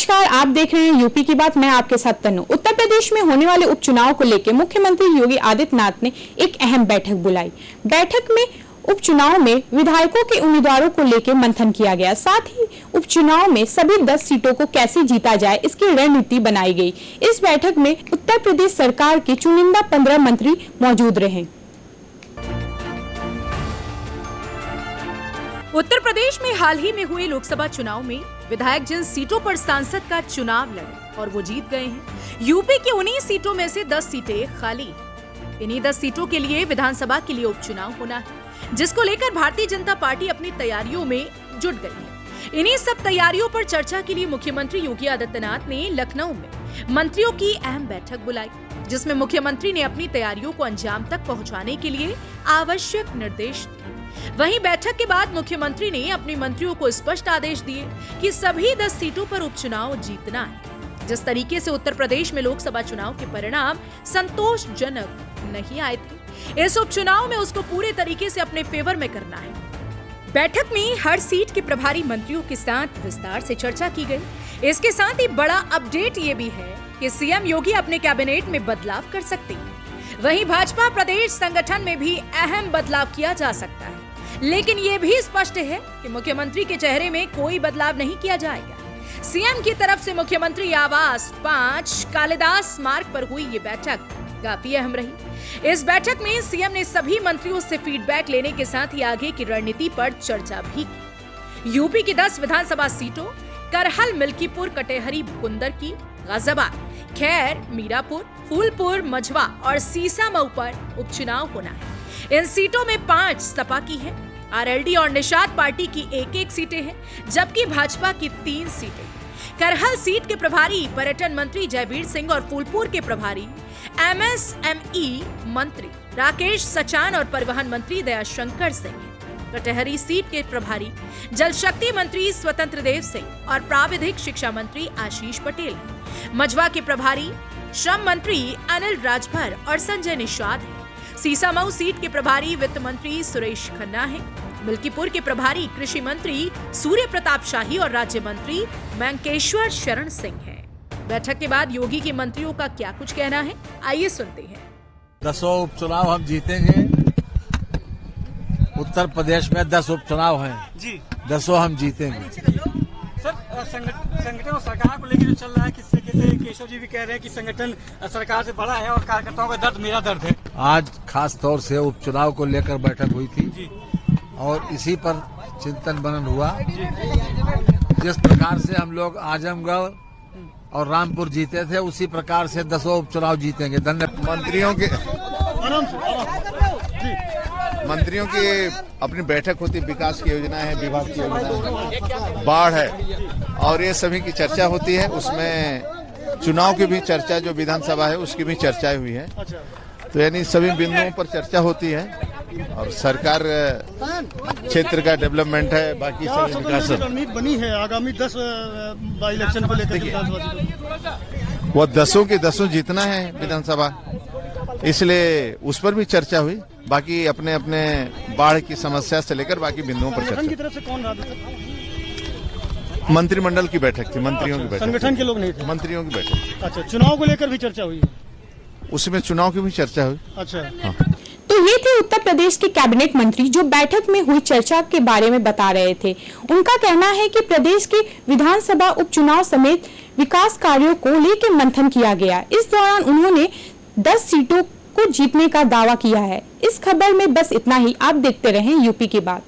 नमस्कार, आप देख रहे हैं यूपी की बात। मैं आपके साथ तनु। उत्तर प्रदेश में होने वाले उपचुनाव को लेकर मुख्यमंत्री योगी आदित्यनाथ ने एक अहम बैठक बुलाई। बैठक में उपचुनाव में विधायकों के उम्मीदवारों को लेकर मंथन किया गया। साथ ही उपचुनाव में सभी 10 सीटों को कैसे जीता जाए इसकी रणनीति बनाई गई। इस बैठक में उत्तर प्रदेश सरकार के चुनिंदा 15 मंत्री मौजूद रहे। उत्तर प्रदेश में हाल ही में हुए लोकसभा चुनाव में विधायक जिन सीटों पर सांसद का चुनाव लड़े और वो जीत गए हैं, यूपी की उन्हीं सीटों में से 10 सीटें खाली। इन्हीं 10 सीटों के लिए विधानसभा के लिए उपचुनाव होना है, जिसको लेकर भारतीय जनता पार्टी अपनी तैयारियों में जुट गई है। इन्हीं सब तैयारियों पर चर्चा के लिए मुख्यमंत्री योगी आदित्यनाथ ने लखनऊ में मंत्रियों की अहम बैठक बुलाई, जिसमें मुख्यमंत्री ने अपनी तैयारियों को अंजाम तक पहुंचाने के लिए आवश्यक निर्देश दिए। वहीं बैठक के बाद मुख्यमंत्री ने अपने मंत्रियों को स्पष्ट आदेश दिए कि सभी 10 सीटों पर उपचुनाव जीतना है। जिस तरीके से उत्तर प्रदेश में लोकसभा चुनाव के परिणाम संतोषजनक नहीं आए थे, इस उपचुनाव में उसको पूरे तरीके से अपने फेवर में करना है। बैठक में हर सीट के प्रभारी मंत्रियों के साथ विस्तार से चर्चा की गई। इसके साथ ही बड़ा अपडेट ये भी है कि सीएम योगी अपने कैबिनेट में बदलाव कर सकते हैं। वहीं भाजपा प्रदेश संगठन में भी अहम बदलाव किया जा सकता है, लेकिन ये भी स्पष्ट है कि मुख्यमंत्री के चेहरे में कोई बदलाव नहीं किया जाएगा। सीएम की तरफ से मुख्यमंत्री आवास 5 कालिदास मार्ग पर हुई ये बैठक काफी अहम रही। इस बैठक में सीएम ने सभी मंत्रियों से फीडबैक लेने के साथ ही आगे की रणनीति पर चर्चा भी की। यूपी की 10 विधानसभा सीटों करहल, मिल्कीपुर, कटेहरी, बुंदरकी, गाजियाबाद, खैर, मीरापुर, फूलपुर, मझवा और सीसामऊ पर उपचुनाव होना है। इन सीटों में 5 सपा की हैं, आरएलडी और निषाद पार्टी की 1-1 सीटें हैं, जबकि भाजपा की 3 सीटें। करहल सीट के प्रभारी पर्यटन मंत्री जयवीर सिंह और फूलपुर के प्रभारी एमएसएमई मंत्री राकेश सचान और परिवहन मंत्री दयाशंकर सिंह हैं। कटेहरी सीट के प्रभारी जल शक्ति मंत्री स्वतंत्र देव सिंह और प्राविधिक शिक्षा मंत्री आशीष पटेल हैं। मझवा के प्रभारी श्रम मंत्री अनिल राजभर और संजय निषाद हैं। सीसामऊ सीट के प्रभारी वित्त मंत्री सुरेश खन्ना हैं। मिल्कीपुर के प्रभारी कृषि मंत्री सूर्य प्रताप शाही और राज्य मंत्री मैंकेश्वर शरण सिंह हैं। बैठक के बाद योगी के मंत्रियों का क्या कुछ कहना है, आइए सुनते हैं। 10 उपचुनाव हम जीतेंगे। उत्तर प्रदेश में 10 उपचुनाव हैं जी, 10 हम जीतेंगे। सर, संगठन और सरकार को लेकर जो चल रहा है, किससे केशव जी भी कह रहे हैं कि संगठन सरकार से बड़ा है और कार्यकर्ताओं का दर्द मेरा दर्द है। आज खास तौर से उपचुनाव को लेकर बैठक हुई थी जी, और इसी पर चिंतन मनन हुआ। जिस प्रकार से हम लोग आजमगढ़ और रामपुर जीते थे, उसी प्रकार से 10 उपचुनाव जीतेंगे। धन्यवाद। मंत्रियों की अपनी बैठक होती, विकास की योजना है, विभाग की योजना है, बाढ़ है, और ये सभी की चर्चा होती है। उसमें चुनाव की भी चर्चा, जो विधानसभा है उसकी भी चर्चाएं हुई है। तो यानी सभी बिंदुओं पर चर्चा होती है और सरकार क्षेत्र का डेवलपमेंट है, बाकी सभी विकास रणनीति बनी है आगामी 10 बाई इलेक्शन को लेकर। वो 10 की 10 जीतना है विधानसभा, इसलिए उस पर भी चर्चा हुई। बाकी अपने अपने बाढ़ की समस्या से लेकर बाकी बिंदुओं पर चर्चा। की तरफ से कौन रहा? मंत्रिमंडल की बैठक थी, मंत्रियों की बैठक। संगठन के लोग नहीं थे, मंत्रियों की बैठक। अच्छा, चुनाव को लेकर भी चर्चा हुई? उसमें चुनाव की भी चर्चा हुई। अच्छा, हाँ। तो ये थे उत्तर प्रदेश के कैबिनेट मंत्री जो बैठक में हुई चर्चा के बारे में बता रहे थे। उनका कहना है कि प्रदेश के विधानसभा उपचुनाव समेत विकास कार्यों को लेकर मंथन किया गया। इस दौरान उन्होंने 10 सीटों को जीतने का दावा किया है। इस खबर में बस इतना ही। आप देखते रहें यूपी की बात।